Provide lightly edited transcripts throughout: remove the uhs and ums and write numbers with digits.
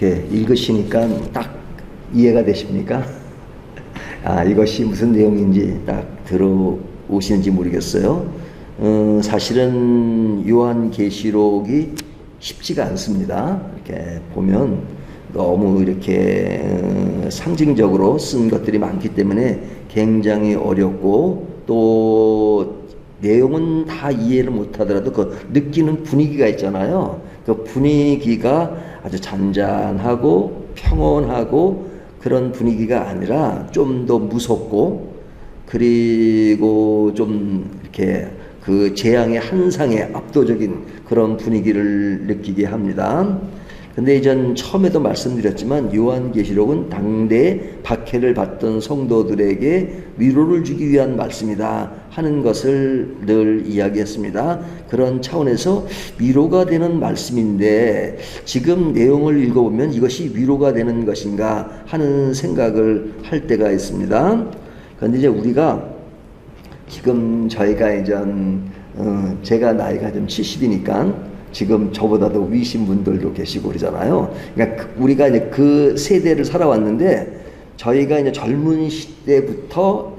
이렇게 읽으시니까 딱 이해가 되십니까? 이것이 무슨 내용인지 딱 들어오시는지 모르겠어요. 사실은 요한계시록이 쉽지가 않습니다. 이렇게 보면 너무 이렇게 상징적으로 쓴 것들이 많기 때문에 굉장히 어렵고, 또 내용은 다 이해를 못하더라도 그 느끼는 분위기가 있잖아요. 그 분위기가 아주 잔잔하고 평온하고 그런 분위기가 아니라 좀 더 무섭고, 그리고 좀 이렇게 그 재앙의 한상의 압도적인 그런 분위기를 느끼게 합니다. 근데 이전 처음에도 말씀드렸지만 요한계시록은 당대에 박해를 받던 성도들에게 위로를 주기 위한 말씀이다 하는 것을 늘 이야기했습니다. 그런 차원에서 위로가 되는 말씀인데 지금 내용을 읽어보면 이것이 위로가 되는 것인가 하는 생각을 할 때가 있습니다. 그런데 이제 우리가 지금 저희가 제가 나이가 좀 70이니까 지금 저보다도 위신 분들도 계시고 그러잖아요. 그러니까 우리가 이제 그 세대를 살아왔는데, 저희가 이제 젊은 시대부터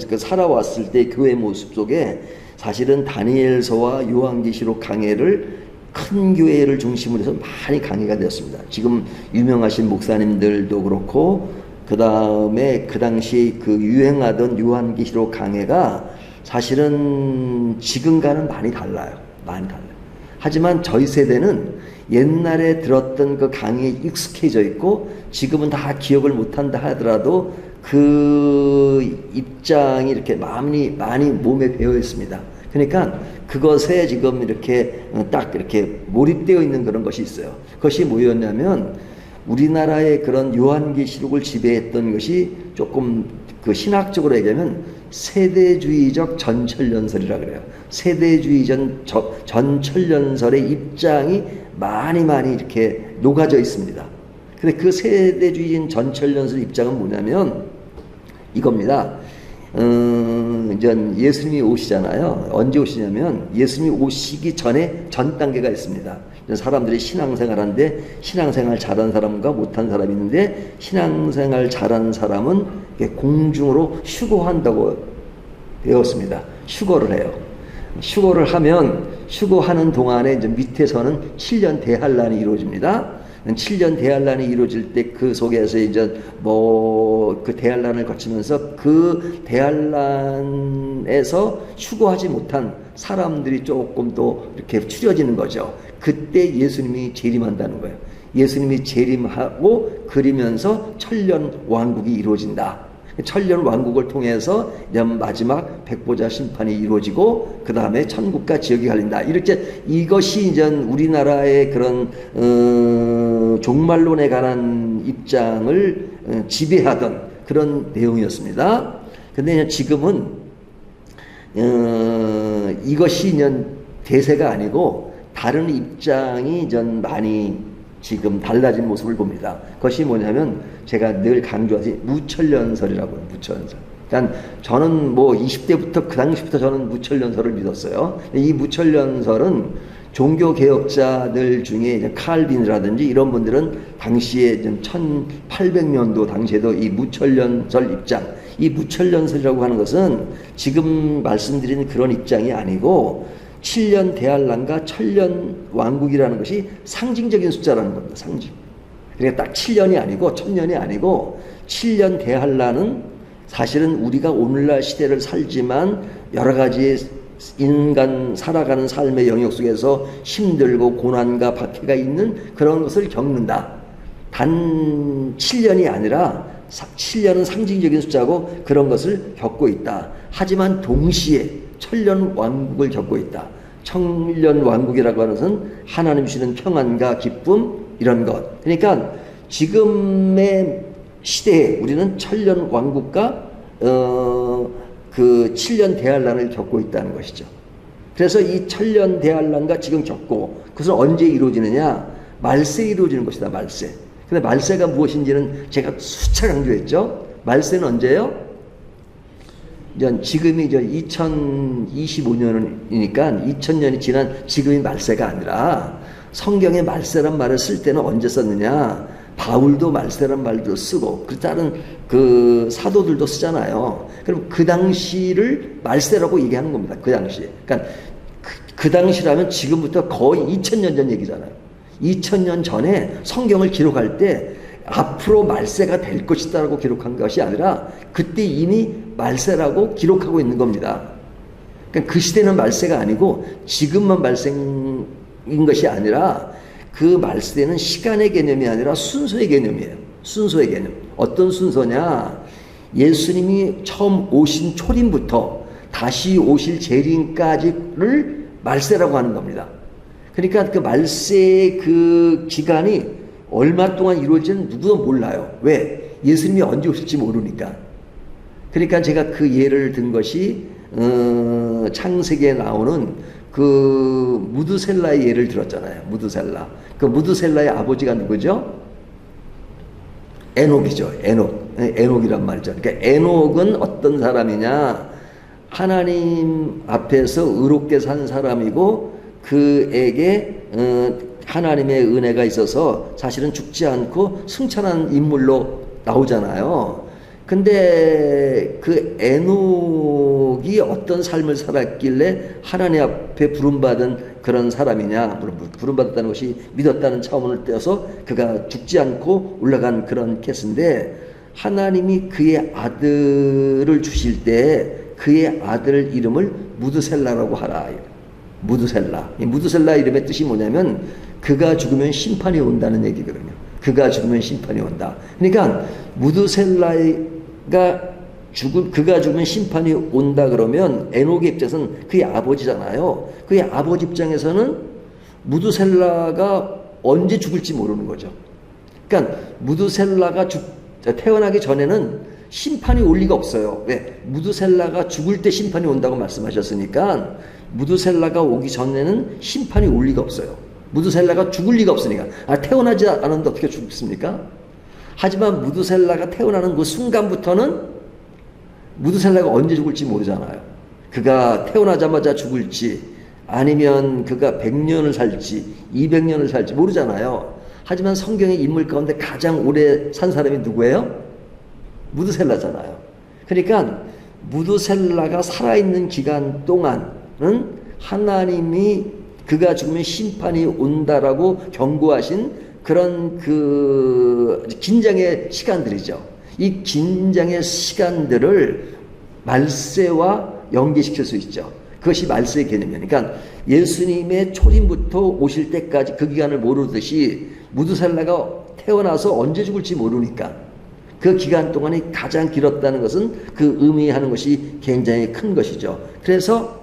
그 살아왔을 때 교회 모습 속에 사실은 다니엘서와 요한계시록 강해를 큰 교회를 중심으로 해서 많이 강의가 되었습니다. 지금 유명하신 목사님들도 그렇고, 그 다음에 그 당시 그 유행하던 요한계시록 강해가 사실은 지금과는 많이 달라요. 많이 달라요. 하지만 저희 세대는 옛날에 들었던 그 강의에 익숙해져 있고, 지금은 다 기억을 못한다 하더라도 그 입장이 이렇게 많이 몸에 배어 있습니다. 그러니까 그것에 지금 이렇게 딱 이렇게 몰입되어 있는 그런 것이 있어요. 그것이 뭐였냐면, 우리나라의 그런 요한계시록을 지배했던 것이 조금 그 신학적으로 얘기하면 세대주의적 전철연설이라 그래요. 세대주의 전철연설의 입장이 많이 이렇게 녹아져 있습니다. 근데 그 세대주의인 전철연설 입장은 뭐냐면 이겁니다. 이제 예수님이 오시잖아요. 언제 오시냐면 예수님이 오시기 전에 전 단계가 있습니다. 사람들이 신앙생활 하는데 신앙생활 잘한 사람과 못한 사람이 있는데, 신앙생활 잘한 사람은 공중으로 휴거한다고 배웠습니다. 휴거를 해요. 휴거를 하면, 휴거하는 동안에 이제 밑에서는 7년 대환란이 이루어집니다. 7년 대환란이 이루어질 때 그 속에서 이제 그 대환란을 거치면서 그 대환란에서 휴거하지 못한 사람들이 조금 또 이렇게 추려지는 거죠. 그때 예수님이 재림한다는 거예요. 예수님이 재림하고 그리면서 천년 왕국이 이루어진다. 천년 왕국을 통해서 마지막 백보자 심판이 이루어지고 그 다음에 천국과 지옥이 갈린다. 이렇게 이것이 이제 우리나라의 그런 종말론에 관한 입장을 지배하던 그런 내용이었습니다. 근데 지금은 이것이 대세가 아니고 다른 입장이 많이 지금 달라진 모습을 봅니다. 그것이 뭐냐면 제가 늘 강조하지 무천년설이라고 해요. 무천년설. 그러니까 저는 20대부터 그 당시부터 저는 무천년설을 믿었어요. 이 무천년설은 종교개혁자들 중에 칼빈이라든지 이런 분들은 당시에 1800년도 당시에도 이 무천년설 입장, 이 무천년설이라고 하는 것은 지금 말씀드리는 그런 입장이 아니고 7년 대환란과 천년 왕국이라는 것이 상징적인 숫자라는 겁니다. 상징. 그러니까 딱 7년이 아니고 1000년이 아니고 7년 대환란은 사실은 우리가 오늘날 시대를 살지만 여러 가지 인간 살아가는 삶의 영역 속에서 힘들고 고난과 박해가 있는 그런 것을 겪는다. 단 7년이 아니라 7년은 상징적인 숫자고 그런 것을 겪고 있다. 하지만 동시에 천년 왕국을 겪고 있다. 천년 왕국이라고 하는 것은 하나님 주시는 평안과 기쁨 이런 것. 그러니까 지금의 시대에 우리는 천년 왕국과 그 7년 대환란을 겪고 있다는 것이죠. 그래서 이 천년 대환란과 지금 겪고 그것은 언제 이루어지느냐? 말세에 이루어지는 것이다. 말세. 근데 말세가 무엇인지는 제가 수차 강조했죠. 말세는 언제예요? 지금이 2025년이니까 2000년이 지난 지금이 말세가 아니라 성경에 말세란 말을 쓸 때는 언제 썼느냐? 바울도 말세란 말도 쓰고 그 다른 그 사도들도 쓰잖아요. 그럼 그 당시를 말세라고 얘기하는 겁니다. 그 당시에. 그러니까 그 당시라면 지금부터 거의 2000년 전 얘기잖아요. 2000년 전에 성경을 기록할 때 앞으로 말세가 될 것이다라고 기록한 것이 아니라 그때 이미 말세라고 기록하고 있는 겁니다. 그러니까 그 시대는 말세가 아니고 지금만 말세인 것이 아니라 그 말세는 시간의 개념이 아니라 순서의 개념이에요. 순서의 개념. 어떤 순서냐? 예수님이 처음 오신 초림부터 다시 오실 재림까지를 말세라고 하는 겁니다. 그러니까 그 말세의 그 기간이 얼마 동안 이루어지는 누구도 몰라요. 왜? 예수님이 언제 오실지 모르니까. 그러니까 제가 그 예를 든 것이 창세기에 나오는 그 무드셀라의 예를 들었잖아요. 무드셀라. 그 무드셀라의 아버지가 누구죠? 에녹이죠. 에녹이란 말이죠. 그러니까 에녹은 어떤 사람이냐? 하나님 앞에서 의롭게 산 사람이고 그에게 하나님의 은혜가 있어서 사실은 죽지 않고 승천한 인물로 나오잖아요. 근데 그 에녹이 어떤 삶을 살았길래 하나님 앞에 부름받은 그런 사람이냐? 부름받았다는 것이 믿었다는 차원을 떼어서 그가 죽지 않고 올라간 그런 케이스인데, 하나님이 그의 아들을 주실 때 그의 아들 이름을 무드셀라라고 하라. 무드셀라. 이 무드셀라 이름의 뜻이 뭐냐면 그가 죽으면 심판이 온다는 얘기거든요. 그가 죽으면 심판이 온다. 그러니까 그가 죽으면 심판이 온다 그러면 에녹의 입장에서는 그의 아버지잖아요. 그의 아버지 입장에서는 무드셀라가 언제 죽을지 모르는 거죠. 그러니까 무드셀라가 태어나기 전에는 심판이 올 리가 없어요. 왜? 무드셀라가 죽을 때 심판이 온다고 말씀하셨으니까 무드셀라가 오기 전에는 심판이 올 리가 없어요. 무드셀라가 죽을 리가 없으니까. 태어나지 않았는데 어떻게 죽습니까? 하지만 무드셀라가 태어나는 그 순간부터는 무드셀라가 언제 죽을지 모르잖아요. 그가 태어나자마자 죽을지 아니면 그가 100년을 살지 200년을 살지 모르잖아요. 하지만 성경의 인물 가운데 가장 오래 산 사람이 누구예요? 무드셀라잖아요. 그러니까 무드셀라가 살아있는 기간 동안은 하나님이 그가 죽으면 심판이 온다라고 경고하신 그런 그 긴장의 시간들이죠. 이 긴장의 시간들을 말세와 연계시킬 수 있죠. 그것이 말세의 개념이에요. 그러니까 예수님의 초림부터 오실 때까지 그 기간을 모르듯이 무드셀라가 태어나서 언제 죽을지 모르니까 그 기간 동안이 가장 길었다는 것은 그 의미하는 것이 굉장히 큰 것이죠. 그래서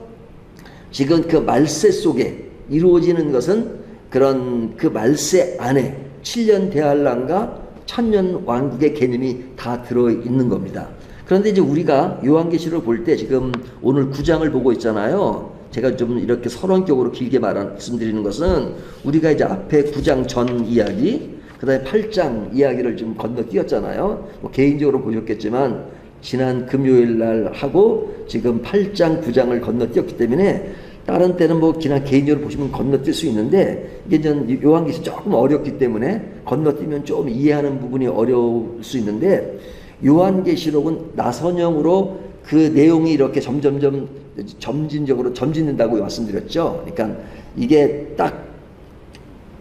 지금 그 말세 속에 이루어지는 것은 그런 그 말세 안에 7년 대환란과 천년 왕국의 개념이 다 들어있는 겁니다. 그런데 이제 우리가 요한계시록을 볼 때 지금 오늘 9장을 보고 있잖아요. 제가 좀 이렇게 서론격으로 길게 말씀드리는 것은 우리가 이제 앞에 9장 전 이야기, 그 다음에 8장 이야기를 좀 건너뛰었잖아요. 뭐 개인적으로 보셨겠지만 지난 금요일 날 하고 지금 8장 9장을 건너뛰었기 때문에 다른 때는 뭐 그냥 개인적으로 보시면 건너뛸 수 있는데 이게 전 요한계시록이 조금 어렵기 때문에 건너뛰면 좀 이해하는 부분이 어려울 수 있는데, 요한계시록은 나선형으로 그 내용이 이렇게 점진적으로 점진된다고 말씀드렸죠. 그러니까 이게 딱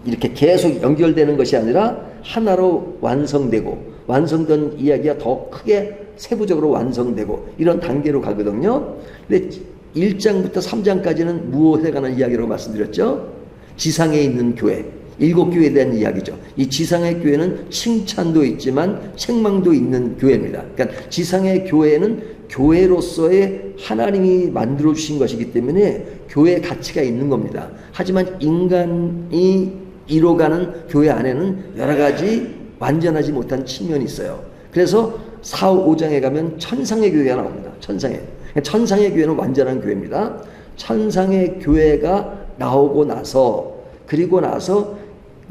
이렇게 계속 연결되는 것이 아니라 하나로 완성된 이야기가 더 크게 세부적으로 완성되고 이런 단계로 가거든요. 근데 1장부터 3장까지는 무엇에 관한 이야기라고 말씀드렸죠? 지상에 있는 교회, 7교회에 대한 이야기죠. 이 지상의 교회는 칭찬도 있지만 책망도 있는 교회입니다. 그러니까 지상의 교회는 교회로서의 하나님이 만들어 주신 것이기 때문에 교회의 가치가 있는 겁니다. 하지만 인간이 이뤄가는 교회 안에는 여러 가지 완전하지 못한 측면이 있어요. 그래서 4, 5장에 가면 천상의 교회가 나옵니다. 천상의 교회는 완전한 교회입니다. 천상의 교회가 나오고 나서, 그리고 나서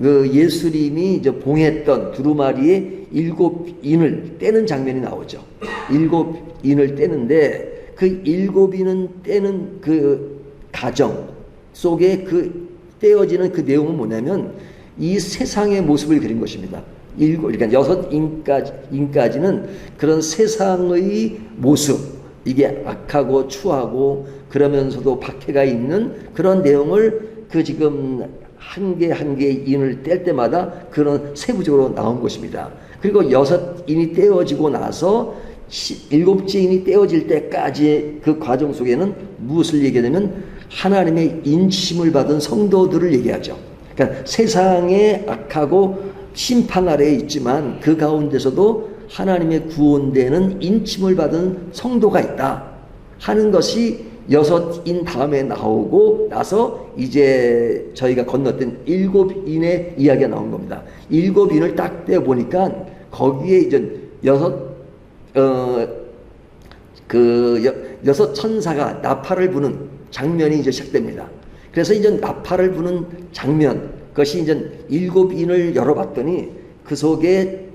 그 예수님이 이제 봉했던 두루마리의 7인을 떼는 장면이 나오죠. 7인을 떼는데 그 7인은 떼는 그 가정 속에 그 떼어지는 그 내용은 뭐냐면 이 세상의 모습을 그린 것입니다. 그러니까 여섯 인까지는 그런 세상의 모습, 이게 악하고 추하고 그러면서도 박해가 있는 그런 내용을 그 지금 한 개 한 개 인을 뗄 때마다 그런 세부적으로 나온 것입니다. 그리고 여섯 인이 떼어지고 나서 일곱째 인이 떼어질 때까지 그 과정 속에는 무엇을 얘기하냐면 하나님의 인치심을 받은 성도들을 얘기하죠. 그러니까 세상에 악하고 심판 아래에 있지만 그 가운데서도 하나님의 구원되는 인침을 받은 성도가 있다 하는 것이 여섯인 다음에 나오고 나서 이제 저희가 건넜던 일곱인의 이야기가 나온 겁니다. 일곱인을 딱 떼어보니까 거기에 이제 여섯 천사가 나팔을 부는 장면이 이제 시작됩니다. 그래서 이제 나팔을 부는 장면, 그것이 이제 일곱인을 열어봤더니 그 속에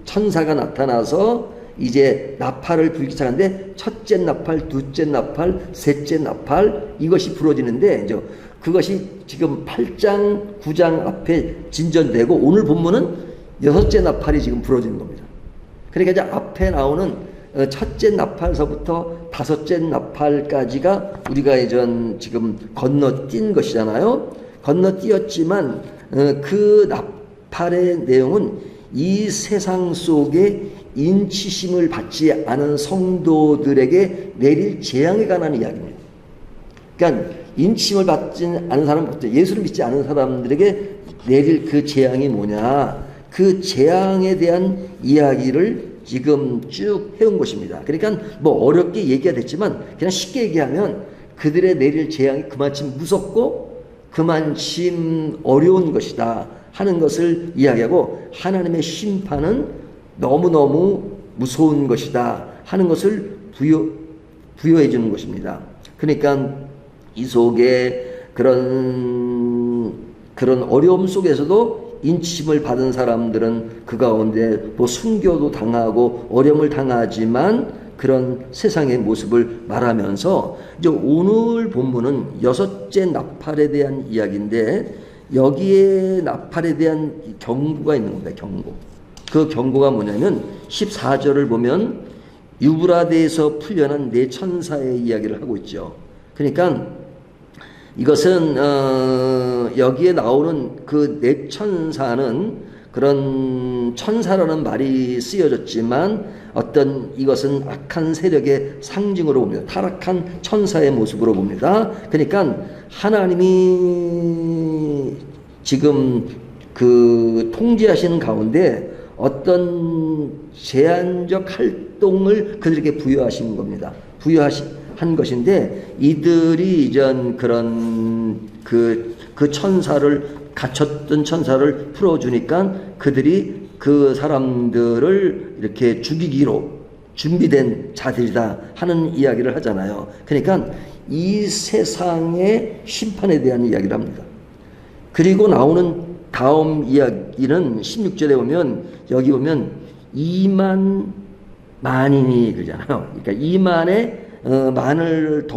천사가 나타나서 이제 나팔을 불기 시작하는데 첫째 나팔, 둘째 나팔, 셋째 나팔 이것이 부러지는데 이제 그것이 지금 8장, 9장 앞에 진전되고 오늘 본문은 여섯째 나팔이 지금 부러지는 겁니다. 그러니까 이제 앞에 나오는 첫째 나팔서부터 다섯째 나팔까지가 우리가 이전 지금 건너뛴 것이잖아요. 건너뛰었지만 그 나팔의 내용은 이 세상 속에 인치심을 받지 않은 성도들에게 내릴 재앙에 관한 이야기입니다. 그러니까 인치심을 받지 않은 사람부터 예수를 믿지 않은 사람들에게 내릴 그 재앙이 뭐냐, 그 재앙에 대한 이야기를 지금 쭉 해온 것입니다. 그러니까 뭐 어렵게 얘기가 됐지만 그냥 쉽게 얘기하면 그들의 내릴 재앙이 그만큼 무섭고 그만큼 어려운 것이다 하는 것을 이야기하고 하나님의 심판은 너무너무 무서운 것이다 하는 것을 부여해 주는 것입니다. 그러니까 이 속에 그런 어려움 속에서도 인치심을 받은 사람들은 그 가운데 뭐 순교도 당하고 어려움을 당하지만 그런 세상의 모습을 말하면서 이제 오늘 본문은 여섯째 나팔에 대한 이야기인데 여기에 나팔에 대한 경고가 있는 겁니다. 경고. 그 경고가 뭐냐면 14절을 보면 유브라데에서 풀려난 네 천사의 이야기를 하고 있죠. 그러니까 이것은 여기에 나오는 그 네 천사는 그런 천사라는 말이 쓰여졌지만 어떤 이것은 악한 세력의 상징으로 봅니다. 타락한 천사의 모습으로 봅니다. 그러니까 하나님이 지금 그 통제하시는 가운데 어떤 제한적 활동을 그들에게 부여하신 겁니다. 한 것인데 이들이 이전 그런 그 천사를 갇혔던 천사를 풀어주니까 그들이 그 사람들을 이렇게 죽이기로 준비된 자들이다 하는 이야기를 하잖아요. 그러니까 이 세상의 심판에 대한 이야기를 합니다. 그리고 나오는 다음 이야기는 16절에 보면 여기 보면 2만 만인이 그러잖아요. 그러니까 2만에 만을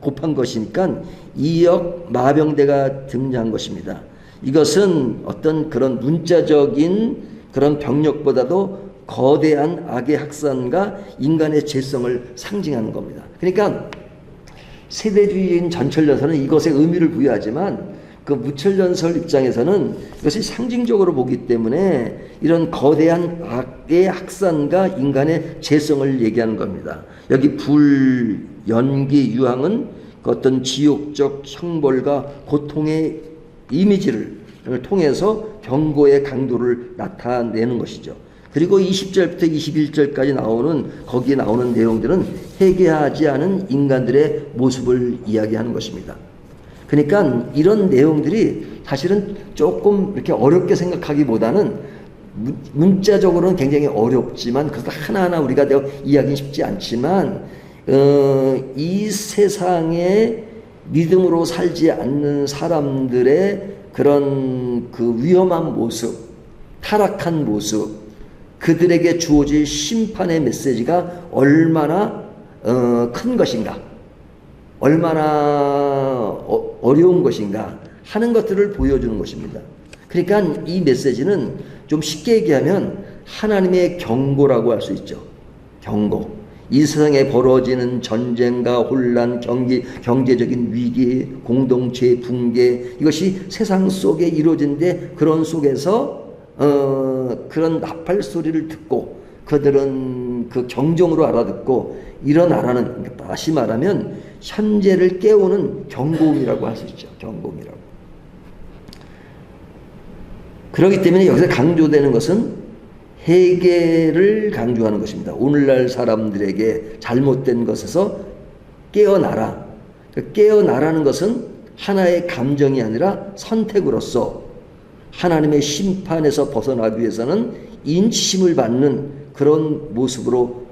곱한 것이니까 2억 마병대가 등장한 것입니다. 이것은 어떤 그런 문자적인 그런 병력보다도 거대한 악의 확산과 인간의 죄성을 상징하는 겁니다. 그러니까 세대주의인 전철연설은 이것에 의미를 부여하지만 그 무철연설 입장에서는 이것이 상징적으로 보기 때문에 이런 거대한 악의 확산과 인간의 죄성을 얘기하는 겁니다. 여기 불, 연기, 유황은 그 어떤 지옥적 형벌과 고통의 이미지를 통해서 경고의 강도를 나타내는 것이죠. 그리고 20절부터 21절까지 나오는 거기에 나오는 내용들은 회개하지 않은 인간들의 모습을 이야기하는 것입니다. 그러니까 이런 내용들이 사실은 조금 이렇게 어렵게 생각하기보다는 문자적으로는 굉장히 어렵지만 그래서 하나하나 우리가 이야기는 쉽지 않지만 이 세상에 믿음으로 살지 않는 사람들의 그런 그 위험한 모습, 타락한 모습, 그들에게 주어질 심판의 메시지가 얼마나 큰 것인가, 얼마나 어려운 것인가 하는 것들을 보여주는 것입니다. 그러니까 이 메시지는 좀 쉽게 얘기하면 하나님의 경고라고 할 수 있죠. 경고. 이 세상에 벌어지는 전쟁과 혼란, 경제적인 위기, 공동체 붕괴, 이것이 세상 속에 이루어진데, 그런 속에서 그런 나팔 소리를 듣고 그들은 그 경종으로 알아듣고 일어나라는, 다시 말하면 현재를 깨우는 경고음이라고 할 수 있죠. 경고음이라고. 그렇기 때문에 여기서 강조되는 것은 회개를 강조하는 것입니다. 오늘날 사람들에게 잘못된 것에서 깨어나라. 깨어나라는 것은 하나의 감정이 아니라 선택으로서 하나님의 심판에서 벗어나기 위해서는 인치심을 받는 그런 모습으로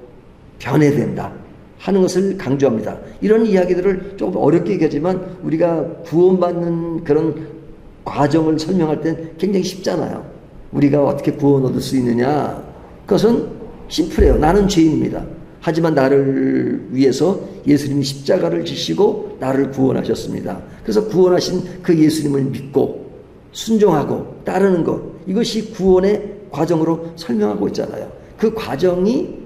변해야 된다 하는 것을 강조합니다. 이런 이야기들을 조금 어렵게 얘기하지만 우리가 구원받는 그런 과정을 설명할 땐 굉장히 쉽잖아요. 우리가 어떻게 구원 얻을 수 있느냐? 그것은 심플해요. 나는 죄인입니다. 하지만 나를 위해서 예수님이 십자가를 지시고 나를 구원하셨습니다. 그래서 구원하신 그 예수님을 믿고 순종하고 따르는 것, 이것이 구원의 과정으로 설명하고 있잖아요. 그 과정이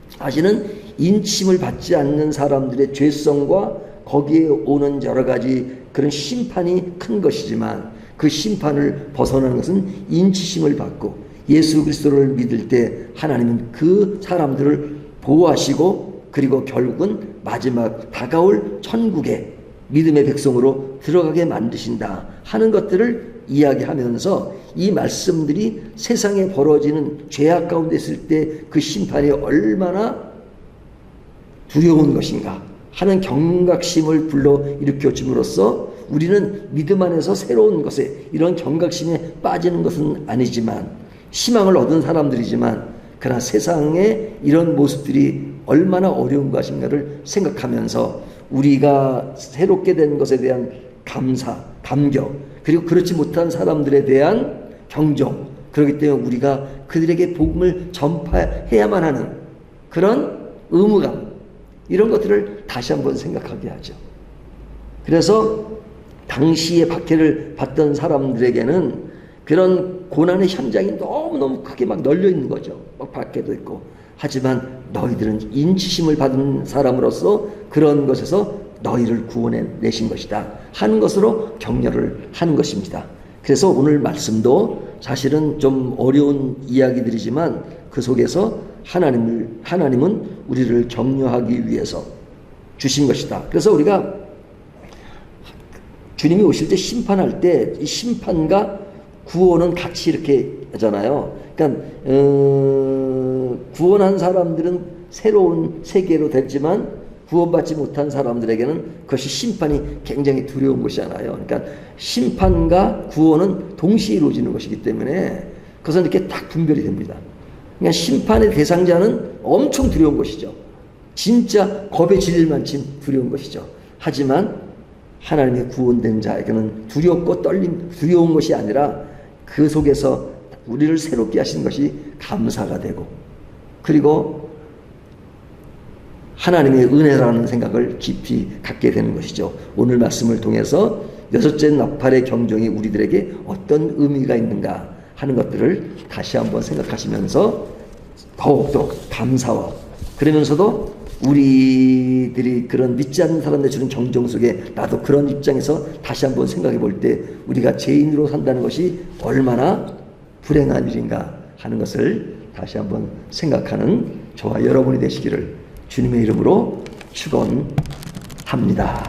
사실은 인침을 받지 않는 사람들의 죄성과 거기에 오는 여러 가지 그런 심판이 큰 것이지만, 그 심판을 벗어나는 것은 인치심을 받고 예수 그리스도를 믿을 때 하나님은 그 사람들을 보호하시고, 그리고 결국은 마지막 다가올 천국에 믿음의 백성으로 들어가게 만드신다 하는 것들을 이야기하면서, 이 말씀들이 세상에 벌어지는 죄악 가운데 있을 때 그 심판이 얼마나 두려운 것인가 하는 경각심을 불러일으켜 줌으로써 우리는 믿음 안에서 새로운 것에 이런 경각심에 빠지는 것은 아니지만, 희망을 얻은 사람들이지만, 그러나 세상에 이런 모습들이 얼마나 어려운 것인가를 생각하면서 우리가 새롭게 된 것에 대한 감사, 감격, 그리고 그렇지 못한 사람들에 대한 경종, 그렇기 때문에 우리가 그들에게 복음을 전파해야만 하는 그런 의무감, 이런 것들을 다시 한번 생각하게 하죠. 그래서 당시에 박해를 받던 사람들에게는 그런 고난의 현장이 너무너무 크게 막 널려 있는 거죠. 막 박해도 있고. 하지만 너희들은 인치심을 받은 사람으로서 그런 것에서 너희를 구원해 내신 것이다 하는 것으로 격려를 하는 것입니다. 그래서 오늘 말씀도 사실은 좀 어려운 이야기들이지만 그 속에서 하나님은 우리를 격려하기 위해서 주신 것이다. 그래서 우리가 주님이 오실 때 심판할 때 이 심판과 구원은 같이 이렇게 하잖아요. 그러니까 구원한 사람들은 새로운 세계로 됐지만 구원받지 못한 사람들에게는 그것이 심판이 굉장히 두려운 것이잖아요. 그러니까 심판과 구원은 동시에 이루어지는 것이기 때문에 그것은 이렇게 딱 분별이 됩니다. 그러니까 심판의 대상자는 엄청 두려운 것이죠. 진짜 겁에 질릴 만큼 두려운 것이죠. 하지만 하나님의 구원된 자에게는 두렵고 두려운 것이 아니라 그 속에서 우리를 새롭게 하신 것이 감사가 되고, 그리고 하나님의 은혜라는 생각을 깊이 갖게 되는 것이죠. 오늘 말씀을 통해서 여섯째 나팔의 경종이 우리들에게 어떤 의미가 있는가 하는 것들을 다시 한번 생각하시면서 더욱더 감사와, 그러면서도 우리들이 그런 믿지 않는 사람들 주는 경종 속에 나도 그런 입장에서 다시 한번 생각해 볼 때 우리가 죄인으로 산다는 것이 얼마나 불행한 일인가 하는 것을 다시 한번 생각하는 저와 여러분이 되시기를 주님의 이름으로 축원합니다.